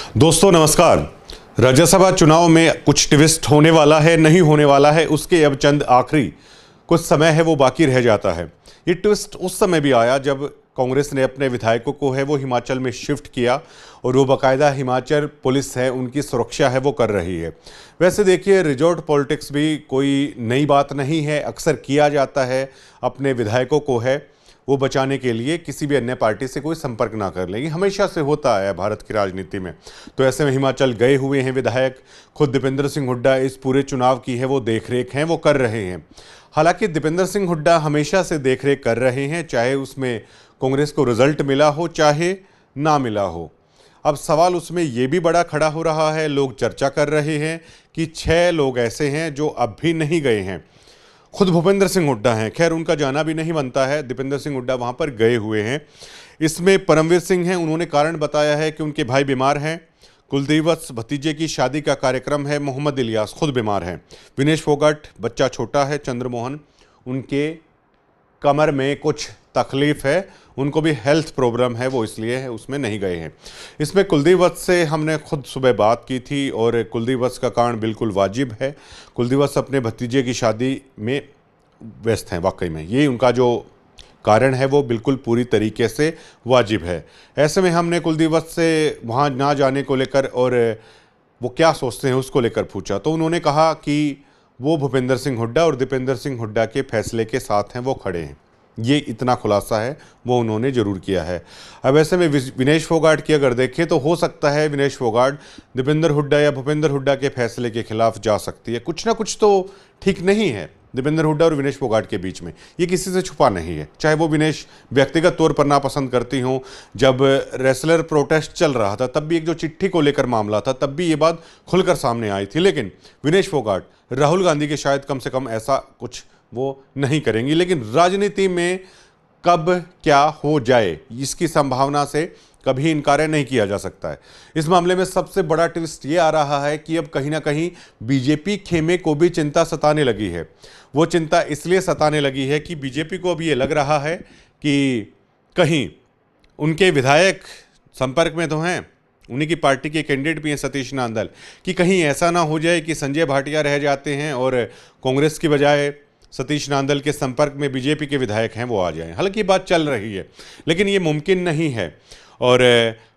दोस्तों नमस्कार। राज्यसभा चुनाव में कुछ ट्विस्ट होने वाला है, नहीं होने वाला है, उसके अब चंद आखिरी कुछ समय है वो बाकी रह जाता है। ये ट्विस्ट उस समय भी आया जब कांग्रेस ने अपने विधायकों को है वो हिमाचल में शिफ्ट किया और वो बाकायदा हिमाचल पुलिस है उनकी सुरक्षा है वो कर रही है। वैसे देखिए, रिजॉर्ट पॉलिटिक्स भी कोई नई बात नहीं है, अक्सर किया जाता है। अपने विधायकों को है वो बचाने के लिए किसी भी अन्य पार्टी से कोई संपर्क ना कर लेंगे, हमेशा से होता है भारत की राजनीति में। तो ऐसे में हिमाचल गए हुए हैं विधायक, खुद दीपेंद्र सिंह हुड्डा इस पूरे चुनाव की है वो देखरेख हैं वो कर रहे हैं। हालांकि दीपेंद्र सिंह हुड्डा हमेशा से देखरेख कर रहे हैं, चाहे उसमें कांग्रेस को रिजल्ट मिला हो चाहे ना मिला हो। अब सवाल उसमें ये भी बड़ा खड़ा हो रहा है, लोग चर्चा कर रहे हैं कि 6 लोग ऐसे हैं जो अब भी नहीं गए हैं। खुद भूपेंद्र सिंह हुड्डा हैं, खैर उनका जाना भी नहीं बनता है, दीपेंद्र सिंह हुड्डा वहां पर गए हुए हैं। इसमें परमवीर सिंह हैं, उन्होंने कारण बताया है कि उनके भाई बीमार हैं। कुलदीप वत्स भतीजे की शादी का कार्यक्रम है, मोहम्मद इलियास खुद बीमार हैं। विनेश फोगाट बच्चा छोटा है, चंद्रमोहन उनके कमर में कुछ तकलीफ है, उनको भी हेल्थ प्रॉब्लम है वो इसलिए है उसमें नहीं गए हैं। इसमें कुलदीप वत्स से हमने खुद सुबह बात की थी और कुलदीप वत्स का कारण बिल्कुल वाजिब है। कुलदीप वत्स अपने भतीजे की शादी में व्यस्त हैं, वाकई में ये उनका जो कारण है वो बिल्कुल पूरी तरीके से वाजिब है। ऐसे में हमने कुलदीप वत्स से वहाँ ना जाने को लेकर और वो क्या सोचते हैं उसको लेकर पूछा, तो उन्होंने कहा कि वो भूपेंद्र सिंह हुड्डा और दीपेंद्र सिंह हुड्डा के फैसले के साथ हैं वो खड़े हैं। ये इतना खुलासा है वो उन्होंने ज़रूर किया है। अब ऐसे में विनेश फोगाट की अगर देखें तो हो सकता है विनेश फोगाट दीपेंद्र हुड्डा या भूपेंद्र हुड्डा के फैसले के खिलाफ जा सकती है। कुछ ना कुछ तो ठीक नहीं है दीपेंद्र हुड्डा और विनेश फोगाट के बीच में, ये किसी से छुपा नहीं है। चाहे वो विनेश व्यक्तिगत तौर पर नापसंद करती हों, जब रेसलर प्रोटेस्ट चल रहा था तब भी एक जो चिट्ठी को लेकर मामला था तब भी ये बात खुलकर सामने आई थी। लेकिन विनेश फोगाट राहुल गांधी के शायद कम से कम ऐसा कुछ वो नहीं करेंगी, लेकिन राजनीति में कब क्या हो जाए इसकी संभावना से कभी इनकार नहीं किया जा सकता है। इस मामले में सबसे बड़ा ट्विस्ट ये आ रहा है कि अब कहीं ना कहीं बीजेपी खेमे को भी चिंता सताने लगी है। वो चिंता इसलिए सताने लगी है कि बीजेपी को अब ये लग रहा है कि कहीं उनके विधायक संपर्क में तो हैं, उन्हीं की पार्टी के कैंडिडेट भी हैं सतीश नांदल, कि कहीं ऐसा ना हो जाए कि संजय भाटिया रह जाते हैं और कांग्रेस की बजाय सतीश नांदल के संपर्क में बीजेपी के विधायक हैं वो आ जाएं। हालांकि बात चल रही है लेकिन ये मुमकिन नहीं है। और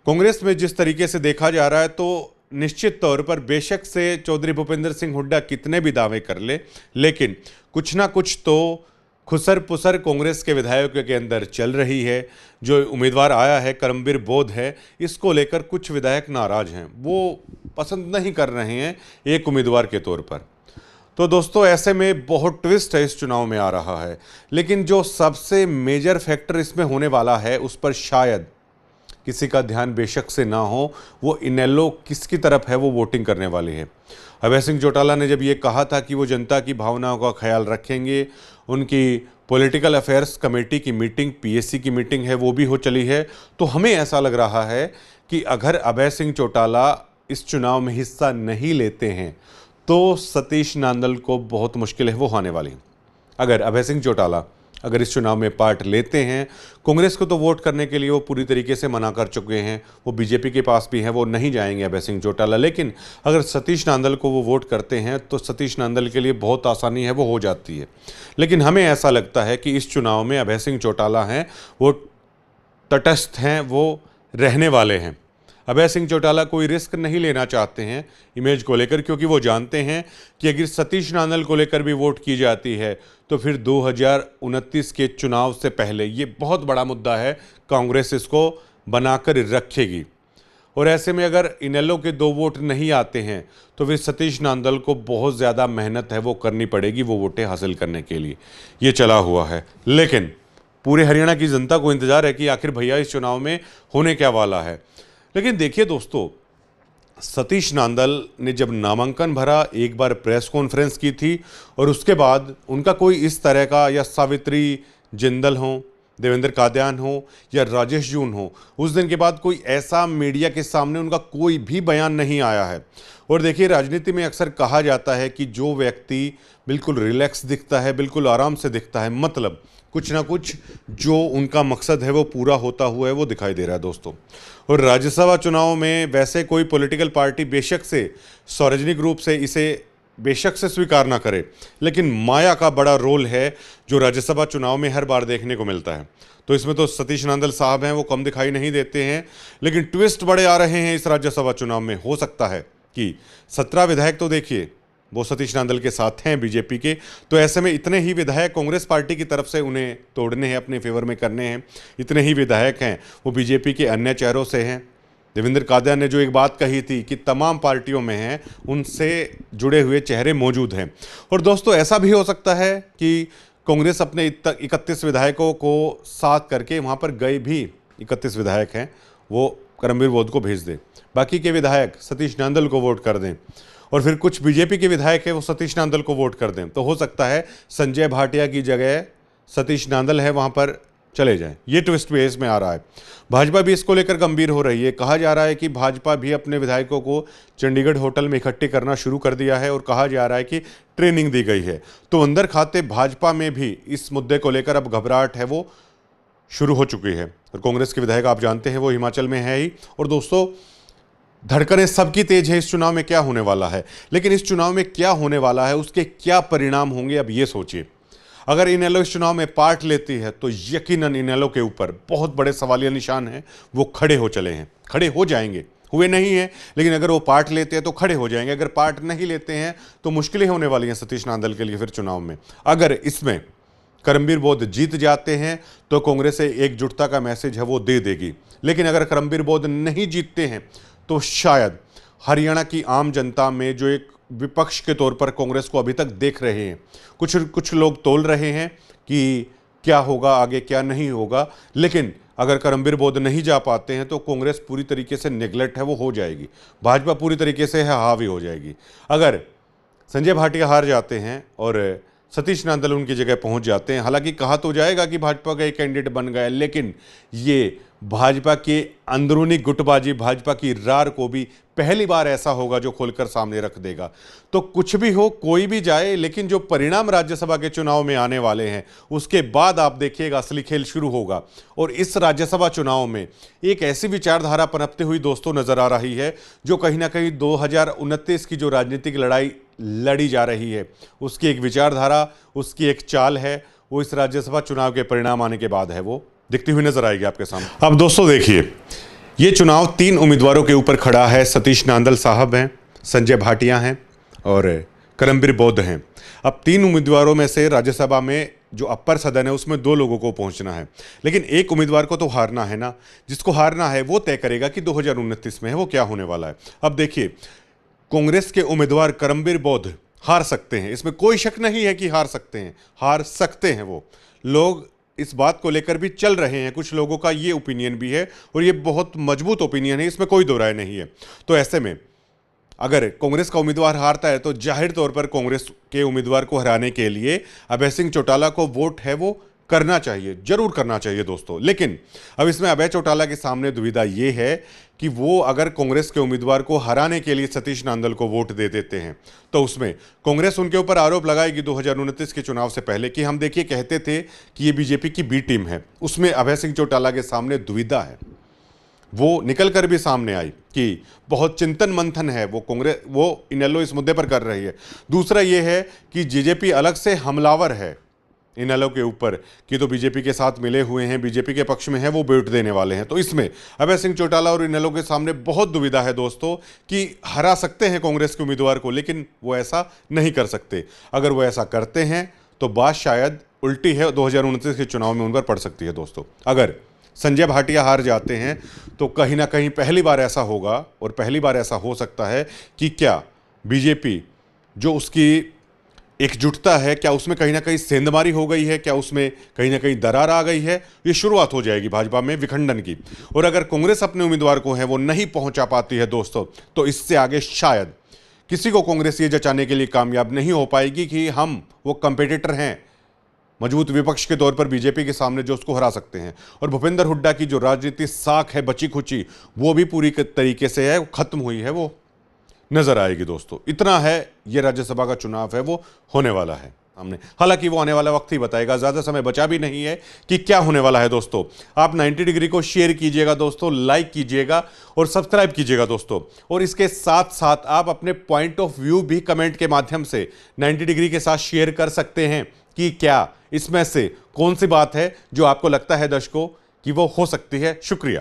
कांग्रेस में जिस तरीके से देखा जा रहा है तो निश्चित तौर पर बेशक से चौधरी भूपेंद्र सिंह हुड्डा कितने भी दावे कर ले, लेकिन कुछ ना कुछ तो खुसर पुसर कांग्रेस के विधायकों के अंदर चल रही है। जो उम्मीदवार आया है करमबीर बोध है, इसको लेकर कुछ विधायक नाराज हैं, वो पसंद नहीं कर रहे हैं एक उम्मीदवार के तौर पर। तो दोस्तों ऐसे में बहुत ट्विस्ट है इस चुनाव में आ रहा है, लेकिन जो सबसे मेजर फैक्टर इसमें होने वाला है उस पर शायद किसी का ध्यान बेशक से ना हो, वो इनेलो किसकी तरफ है वो वोटिंग करने वाली है। अभय सिंह चौटाला ने जब ये कहा था कि वो जनता की भावनाओं का ख्याल रखेंगे, उनकी पॉलिटिकल अफेयर्स कमेटी की मीटिंग, पीएससी की मीटिंग है वो भी हो चली है, तो हमें ऐसा लग रहा है कि अगर अभय सिंह चौटाला इस चुनाव में हिस्सा नहीं लेते हैं तो सतीश नांदल को बहुत मुश्किल है वो आने वाली। अगर अभय सिंह चौटाला अगर इस चुनाव में पार्ट लेते हैं, कांग्रेस को तो वोट करने के लिए वो पूरी तरीके से मना कर चुके हैं, वो बीजेपी के पास भी हैं, वो नहीं जाएंगे अभय सिंह चौटाला। लेकिन अगर सतीश नांदल को वो वोट करते हैं तो सतीश नांदल के लिए बहुत आसानी है वो हो जाती है। लेकिन हमें ऐसा लगता है कि इस चुनाव में अभय सिंह चौटाला हैं वो तटस्थ हैं, वो रहने वाले हैं। अभय सिंह चौटाला कोई रिस्क नहीं लेना चाहते हैं इमेज को लेकर, क्योंकि वो जानते हैं कि अगर सतीश नांदल को लेकर भी वोट की जाती है तो फिर 2029 के चुनाव से पहले ये बहुत बड़ा मुद्दा है, कांग्रेस इसको बनाकर रखेगी। और ऐसे में अगर इनेलो के 2 वोट नहीं आते हैं तो फिर सतीश नांदल को बहुत ज़्यादा मेहनत है वो करनी पड़ेगी वो वोटें हासिल करने के लिए। ये चला हुआ है, लेकिन पूरे हरियाणा की जनता को इंतज़ार है कि आखिर भैया इस चुनाव में होने क्या वाला है। लेकिन देखिए दोस्तों, सतीश नांदल ने जब नामांकन भरा एक बार प्रेस कॉन्फ्रेंस की थी और उसके बाद उनका कोई इस तरह का, या सावित्री जिंदल हों देवेंद्र कादियान हो या राजेश जून हो, उस दिन के बाद कोई ऐसा मीडिया के सामने उनका कोई भी बयान नहीं आया है। और देखिए, राजनीति में अक्सर कहा जाता है कि जो व्यक्ति बिल्कुल रिलैक्स दिखता है, बिल्कुल आराम से दिखता है, मतलब कुछ ना कुछ जो उनका मकसद है वो पूरा होता हुआ है वो दिखाई दे रहा है दोस्तों। और राज्यसभा चुनाव में वैसे कोई पॉलिटिकल पार्टी बेशक से सार्वजनिक रूप से इसे बेशक से स्वीकार ना करे, लेकिन माया का बड़ा रोल है जो राज्यसभा चुनाव में हर बार देखने को मिलता है। तो इसमें तो सतीश नांदल साहब हैं, वो कम दिखाई नहीं देते हैं, लेकिन ट्विस्ट बड़े आ रहे हैं इस राज्यसभा चुनाव में। हो सकता है कि 17 विधायक तो देखिए वो सतीश नांदल के साथ हैं बीजेपी के, तो ऐसे में इतने ही विधायक कांग्रेस पार्टी की तरफ से उन्हें तोड़ने हैं, अपने फेवर में करने हैं। इतने ही विधायक हैं वो बीजेपी के अन्य चेहरों से हैं। देवेंद्र कादियान ने जो एक बात कही थी कि तमाम पार्टियों में हैं, उनसे जुड़े हुए चेहरे मौजूद हैं। और दोस्तों, ऐसा भी हो सकता है कि कांग्रेस अपने 31 विधायकों को साथ करके वहाँ पर गए भी 31 विधायक हैं वो करमबीर बोध को भेज दें, बाकी के विधायक सतीश नांदल को वोट कर दें, और फिर कुछ बीजेपी के विधायक हैं वो सतीश नांदल को वोट कर दें। तो हो सकता है संजय भाटिया की जगह सतीश नांदल है वहाँ पर चले जाएं। ये ट्विस्ट भी इसमें आ रहा है। भाजपा भी इसको लेकर गंभीर हो रही है। कहा जा रहा है कि भाजपा भी अपने विधायकों को चंडीगढ़ होटल में इकट्ठे करना शुरू कर दिया है, और कहा जा रहा है कि ट्रेनिंग दी गई है। तो अंदर खाते भाजपा में भी इस मुद्दे को लेकर अब घबराहट है वो शुरू हो चुकी है। और कांग्रेस के विधायक आप जानते हैं वो हिमाचल में है ही। और दोस्तों, धड़कनें सबकी तेज है इस चुनाव में क्या होने वाला है, लेकिन इस चुनाव में क्या होने वाला है, उसके क्या परिणाम होंगे, अब ये सोचिए। अगर इनेलो इस चुनाव में पार्ट लेती है तो यकीनन इनेलो के ऊपर बहुत बड़े सवालिया निशान हैं, वो खड़े हो चले हैं, खड़े हो जाएंगे, हुए नहीं हैं, लेकिन अगर वो पार्ट लेते हैं तो खड़े हो जाएंगे। अगर पार्ट नहीं लेते हैं तो मुश्किलें होने वाली हैं सतीश नांदल के लिए फिर चुनाव में। अगर इसमें करमबीर बोध जीत जाते हैं तो कांग्रेस से एकजुटता का मैसेज है वो दे देगी, लेकिन अगर करमबीर बोध नहीं जीतते हैं तो शायद हरियाणा की आम जनता में जो एक विपक्ष के तौर पर कांग्रेस को अभी तक देख रहे हैं, कुछ लोग तोल रहे हैं कि क्या होगा आगे क्या नहीं होगा, लेकिन अगर करमबीर बोध नहीं जा पाते हैं तो कांग्रेस पूरी तरीके से नेगलेक्ट है वो हो जाएगी, भाजपा पूरी तरीके से है हावी हो जाएगी। अगर संजय भाटिया हार जाते हैं और सतीश नांदल उनकी जगह पहुंच जाते हैं, हालांकि कहा तो जाएगा कि भाजपा का एक कैंडिडेट बन गया, लेकिन ये भाजपा के अंदरूनी गुटबाजी, भाजपा की रार को भी पहली बार ऐसा होगा जो खोलकर सामने रख देगा। तो कुछ भी हो, कोई भी जाए, लेकिन जो परिणाम राज्यसभा के चुनाव में आने वाले हैं उसके बाद आप देखिएगा असली खेल शुरू होगा। और इस राज्यसभा चुनाव में एक ऐसी विचारधारा पनपती हुई दोस्तों नजर आ रही है जो कहीं ना कहीं 2029 की जो राजनीतिक लड़ाई लड़ी जा रही है उसकी एक विचारधारा, उसकी एक चाल है, वो इस राज्यसभा चुनाव के परिणाम आने के बाद है वो दिखती हुई नजर आएगी आपके सामने। अब दोस्तों देखिए, ये चुनाव 3 उम्मीदवारों के ऊपर खड़ा है। सतीश नांदल साहब हैं, संजय भाटिया हैं और करमबीर बोध हैं। अब 3 उम्मीदवारों में से राज्यसभा में जो अपर सदन है उसमें 2 लोगों को पहुंचना है, लेकिन एक उम्मीदवार को तो हारना है ना। जिसको हारना है वो तय करेगा कि 2029 में है वो क्या होने वाला है। अब देखिए, कांग्रेस के उम्मीदवार करमबीर बोध हार सकते हैं, इसमें कोई शक नहीं है कि हार सकते हैं, हार सकते हैं। वो लोग इस बात को लेकर भी चल रहे हैं, कुछ लोगों का ये ओपिनियन भी है और ये बहुत मजबूत ओपिनियन है, इसमें कोई दो राय नहीं है। तो ऐसे में अगर कांग्रेस का उम्मीदवार हारता है तो जाहिर तौर पर कांग्रेस के उम्मीदवार को हराने के लिए अभय सिंह चौटाला को वोट है वो करना चाहिए, जरूर करना चाहिए दोस्तों। लेकिन अब इसमें अभय चौटाला के सामने दुविधा ये है कि वो अगर कांग्रेस के उम्मीदवार को हराने के लिए सतीश नांदल को वोट दे देते हैं तो उसमें कांग्रेस उनके ऊपर आरोप लगाएगी 2029 के चुनाव से पहले कि हम देखिए कहते थे कि ये बीजेपी की बी टीम है। उसमें अभय सिंह चौटाला के सामने दुविधा है, वो निकल कर भी सामने आई कि बहुत चिंतन मंथन है वो इनेलो इस मुद्दे पर कर रही है। दूसरा ये है कि जेजेपी अलग से हमलावर है इनेलो के ऊपर कि तो बीजेपी के साथ मिले हुए हैं, बीजेपी के पक्ष में है, वो वोट देने वाले हैं। तो इसमें अभय सिंह चौटाला और इनेलो के सामने बहुत दुविधा है दोस्तों कि हरा सकते हैं कांग्रेस के उम्मीदवार को, लेकिन वो ऐसा नहीं कर सकते। अगर वो ऐसा करते हैं तो बात शायद उल्टी है, 2029 के चुनाव में उन पर पड़ सकती है दोस्तों। अगर संजय भाटिया हार जाते हैं तो कहीं ना कहीं पहली बार ऐसा होगा और पहली बार ऐसा हो सकता है कि क्या बीजेपी जो उसकी एकजुटता है, क्या उसमें कहीं ना कहीं सेंधमारी हो गई है, क्या उसमें कहीं ना कहीं दरार आ गई है, ये शुरुआत हो जाएगी भाजपा में विखंडन की। और अगर कांग्रेस अपने उम्मीदवार को है वो नहीं पहुंचा पाती है दोस्तों, तो इससे आगे शायद किसी को कांग्रेस ये जचाने के लिए कामयाब नहीं हो पाएगी कि हम वो कंपेटिटर हैं मजबूत विपक्ष के तौर पर बीजेपी के सामने जो उसको हरा सकते हैं। और भूपेंद्र हुड्डा की जो राजनीति साख है बची खुची, वो भी पूरी तरीके से है खत्म हुई है, वो नजर आएगी दोस्तों। इतना है, ये राज्यसभा का चुनाव है वो होने वाला है सामने। हालांकि वो आने वाला वक्त ही बताएगा, ज्यादा समय बचा भी नहीं है कि क्या होने वाला है दोस्तों। आप 90 डिग्री को शेयर कीजिएगा दोस्तों, लाइक कीजिएगा और सब्सक्राइब कीजिएगा दोस्तों। और इसके साथ साथ आप अपने पॉइंट ऑफ व्यू भी कमेंट के माध्यम से 90 डिग्री के साथ शेयर कर सकते हैं कि क्या इसमें से कौन सी बात है जो आपको लगता है दर्शकों कि वो हो सकती है। शुक्रिया।